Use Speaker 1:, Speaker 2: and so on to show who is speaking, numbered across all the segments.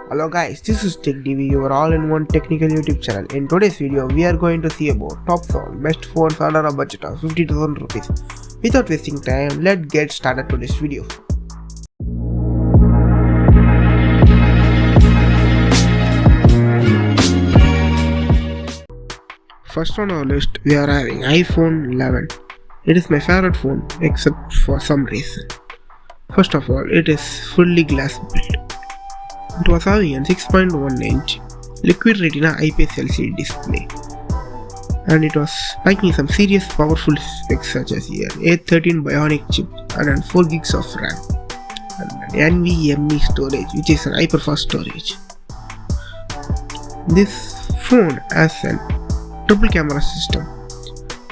Speaker 1: Hello guys, this is TechDV, your all-in-one technical YouTube channel. In today's video, we are going to see about top phone, best phones under a budget of 50,000 rupees. Without wasting time, let's get started to this video. First on our list, we are having iPhone 11. It is my favorite phone, except for some reason. First of all, it is fully glass built. It was having a 6.1 inch liquid retina IPS LCD display, and it was packing some serious powerful specs such as an A13 Bionic chip and 4 gigs of RAM and an NVMe storage, which is an hyperfast storage. This phone has a triple camera system,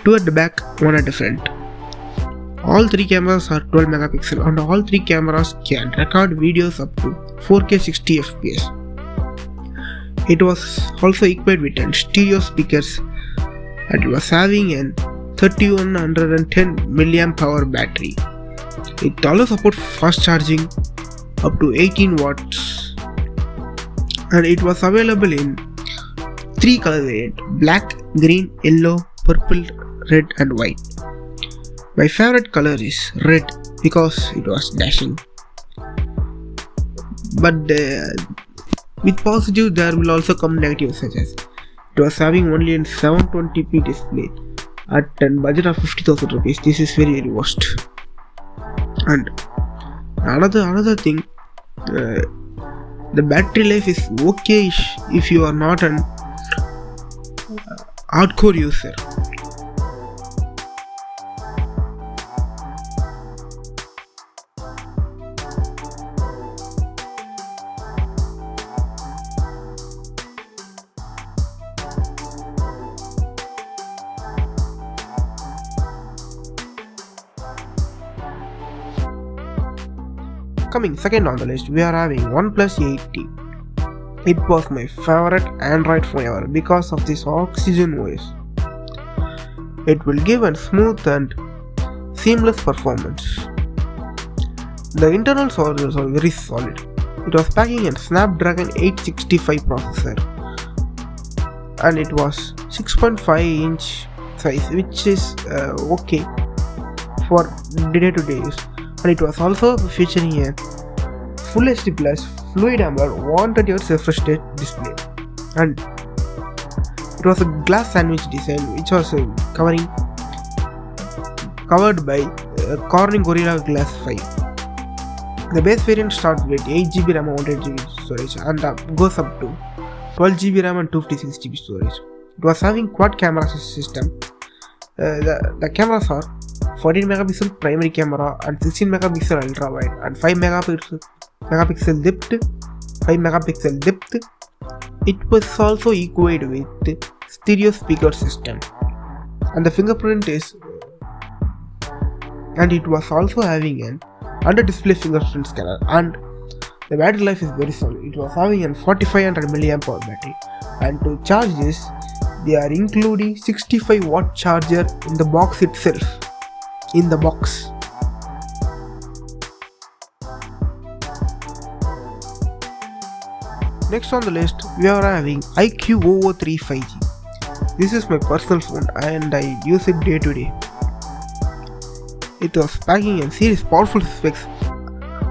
Speaker 1: 2 at the back, 1 at the front. All 3 cameras are 12 megapixel and all 3 cameras can record videos up to 4K 60 fps. It was also equipped with 10 stereo speakers and it was having a 3110 mAh battery. It also supports fast charging up to 18 watts and it was available in 3 color variants: black, green, yellow, purple, red and white. My favorite color is red because it was dashing. But with positive there will also come negatives, such as it was having only a 720p display at a budget of 50,000 rupees. This is very worst. And another thing, the battery life is okay if you are not an hardcore user. Coming second on the list, we are having OnePlus 8T. It was my favorite Android phone ever because of this Oxygen OS. It will give a smooth and seamless performance. The internal storage are very solid. It was packing a Snapdragon 865 processor and it was 6.5 inch size, which is okay for day-to-day use. And it was also featuring a Full HD Plus Fluid AMOLED 120Hz refresh rate display, and it was a glass sandwich design which was covered by Corning Gorilla Glass 5. The base variant starts with 8GB RAM and 128GB storage and goes up to 12GB RAM and 256GB storage. It was having quad camera system. The cameras are 14 megapixel primary camera and 16 megapixel ultra wide and 5 megapixel depth. It was also equipped with stereo speaker system and the fingerprint is, and it was also having an under display fingerprint scanner, and the battery life is very solid. It was having a 4500 mAh battery, and to charge this they are including 65 watt charger in the box itself. Next on the list, we are having iQOO3 5G. This is my personal phone and I use it day to day. It was packing a serious powerful specs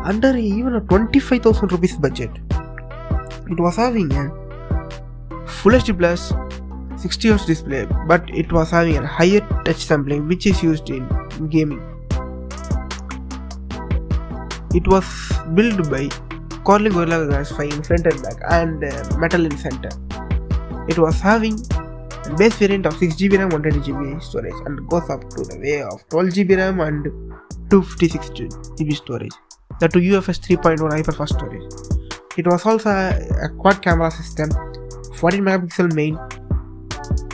Speaker 1: under even a 25,000 rupees budget. It was having a Full HD Plus 60Hz display, but it was having a higher touch sampling which is used in gaming. It was built by Corning Gorilla Glass 5 in front and back and metal in center. It was having a base variant of 6GB RAM 120GB storage and goes up to the way of 12GB RAM and 256GB storage. The two UFS 3.1 hyperfast storage. It was also a quad camera system, 14 megapixel main,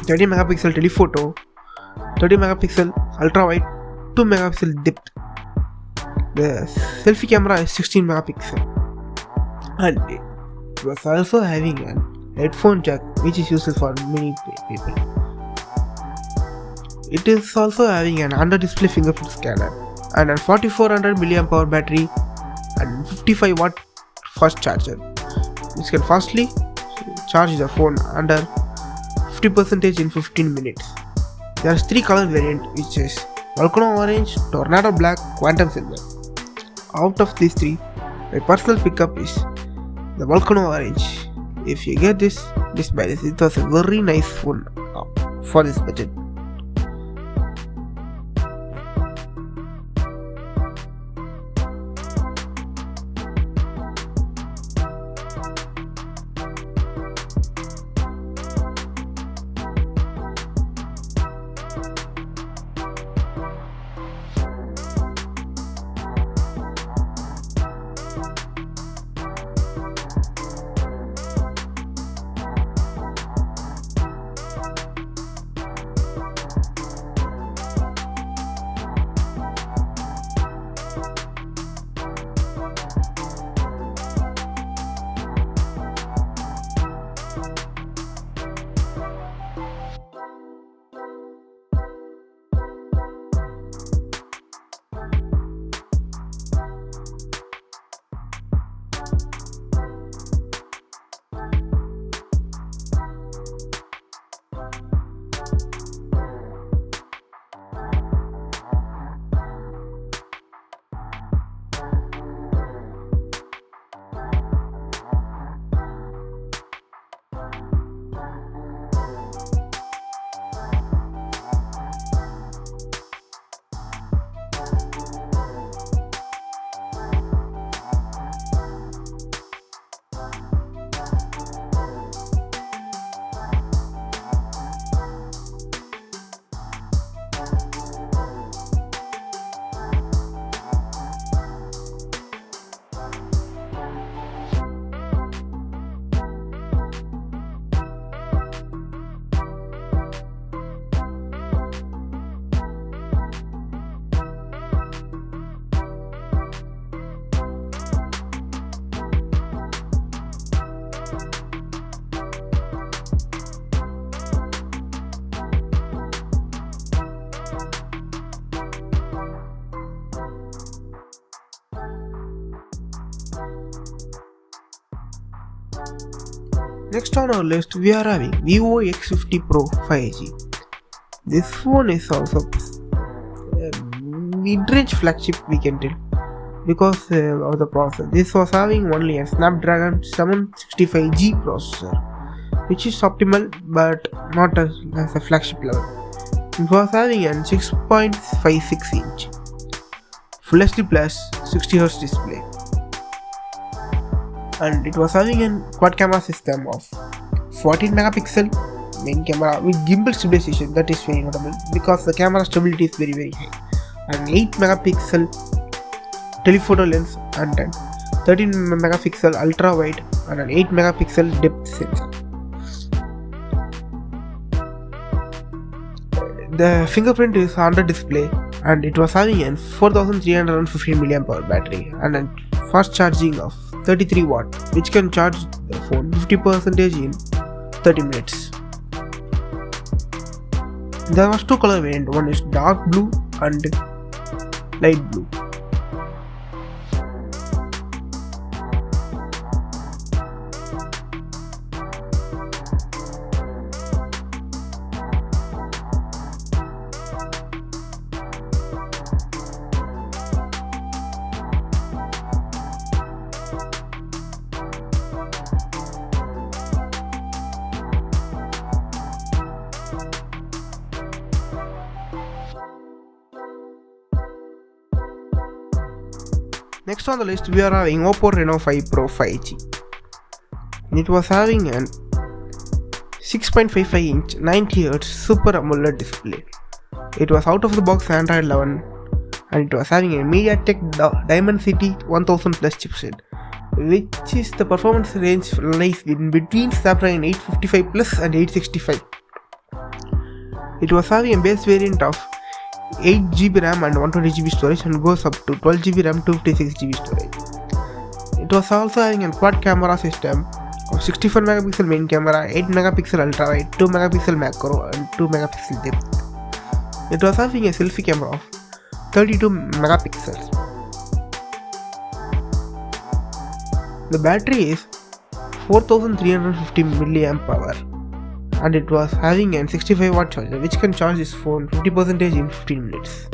Speaker 1: 30 megapixel telephoto, 30 megapixel ultra wide, 2 megapixel depth. The selfie camera is 16 megapixel, and it was also having an headphone jack which is useful for many people. It is also having an under display fingerprint scanner and a 4400 mAh battery and 55 watt fast charger. which can fastly charge the phone under 50% in 15 minutes. There is 3 color variant, which is Volcano Orange, Tornado Black, Quantum Silver. Out of these 3, my personal pickup is the Volcano Orange. If you get this buy this. It was a very nice phone for this budget. Next on our list, we are having Vivo X50 Pro 5G. This phone is also mid-range flagship, we can tell, because of the processor. This was having only a Snapdragon 765G processor, which is optimal but not as a flagship level. It was having a 6.56 inch Full HD Plus 60Hz display, and it was having a quad camera system of 14 megapixel main camera with gimbal stabilization. That is very notable because the camera stability is very high, and 8 megapixel telephoto lens and 13 megapixel ultra wide and an 8 megapixel depth sensor. The fingerprint is on the display, and it was having a 4315 mAh battery and a fast charging of 33 watt, which can charge the phone 50% in 30 minutes. There was 2 color variant, one is dark blue and light blue. Next on the list, we are having Oppo Reno 5 Pro 5G. It was having an 6.55 inch 90Hz Super AMOLED display. It was out of the box Android 11, and it was having a MediaTek Dimensity 1000 Plus chipset, which is the performance range lies in between Snapdragon 855 Plus and 865. It was having a base variant of 8GB RAM and 120GB storage, and goes up to 12GB RAM, 256GB storage. It was also having a quad camera system of 64 megapixel main camera, 8 megapixel ultra wide, 2 megapixel macro and 2 megapixel depth. It was having a selfie camera of 32 megapixels. The battery is 4350 milliamp hour, and it was having a 65 watt charger which can charge this phone 50% in 15 minutes.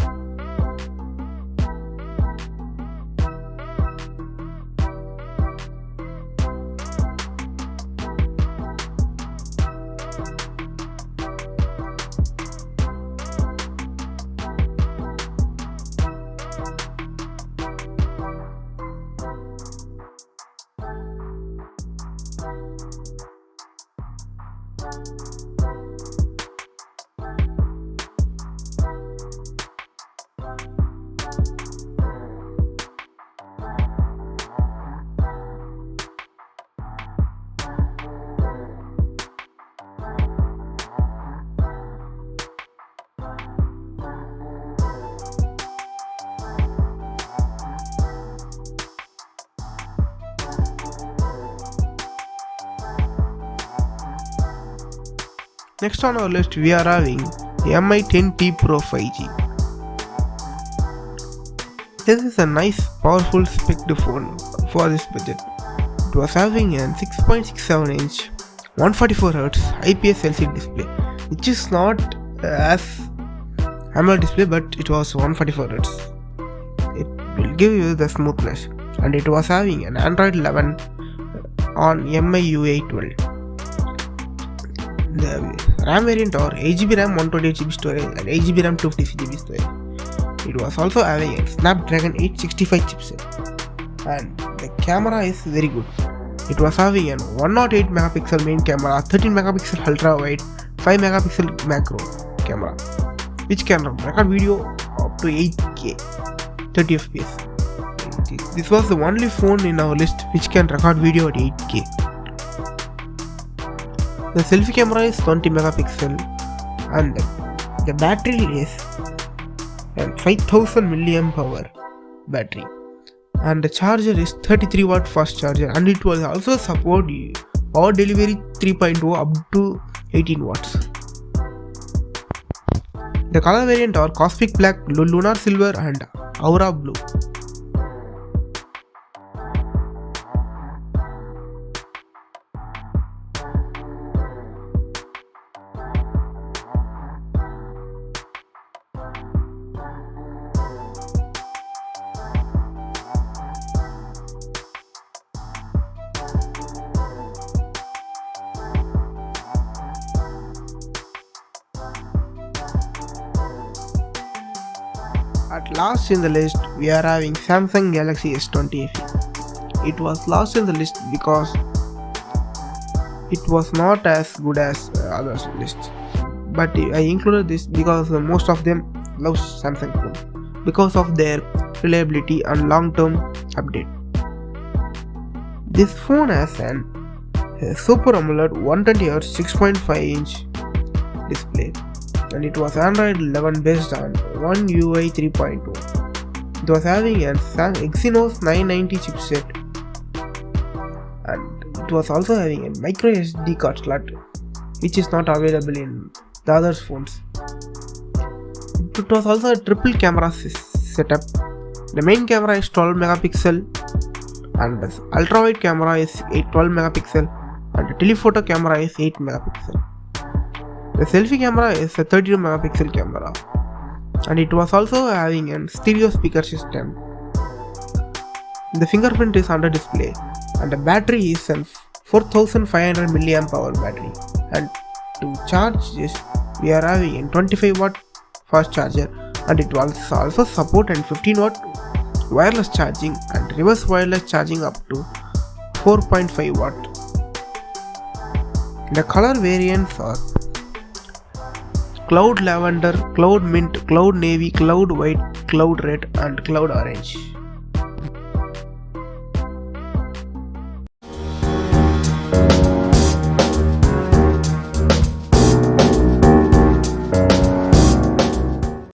Speaker 1: Next on our list, we are having the Mi 10T Pro 5G. This is a nice, powerful spec'd phone for this budget. It was having a 6.67 inch 144Hz IPS LCD display, which is not as AMOLED display, but it was 144Hz. It will give you the smoothness, and it was having an Android 11 on MIUI 12. The RAM variant or 8GB RAM 128GB storage and 8GB RAM 256GB storage. It was also having a Snapdragon 865 chipset, and the camera is very good. It was having a 108 megapixel main camera, 13 megapixel ultra wide, 5 megapixel macro camera, which can record video up to 8K 30 fps. This was the only phone in our list which can record video at 8K. The selfie camera is 20 megapixel, and the battery is a 5000 milliamp hour battery, and the charger is 33 watt fast charger, and it will also support power delivery 3.0 up to 18 watts. The color variant are Cosmic Black, Lunar Silver and Aura Blue. At last in the list, we are having Samsung Galaxy S20 FE. It was last in the list because it was not as good as others lists. But I included this because most of them love Samsung phone because of their reliability and long-term update. This phone has a Super AMOLED 120Hz 6.5-inch display, and it was Android 11 based on One UI 3.2. It was having a Exynos 990 chipset, and it was also having a micro SD card slot, which is not available in the other phones. It was also a triple camera setup. The main camera is 12 megapixel, and the ultra wide camera is 12 megapixel, and the telephoto camera is 8 megapixel. The selfie camera is a 32 megapixel camera, and it was also having a stereo speaker system. The fingerprint is under display, and the battery is a 4500 milliamp hour battery. And to charge this, we are having a 25 watt fast charger, and it will also support a 15 watt wireless charging and reverse wireless charging up to 4.5 watt. The color variants are Cloud Lavender, Cloud Mint, Cloud Navy, Cloud White, Cloud Red and Cloud Orange.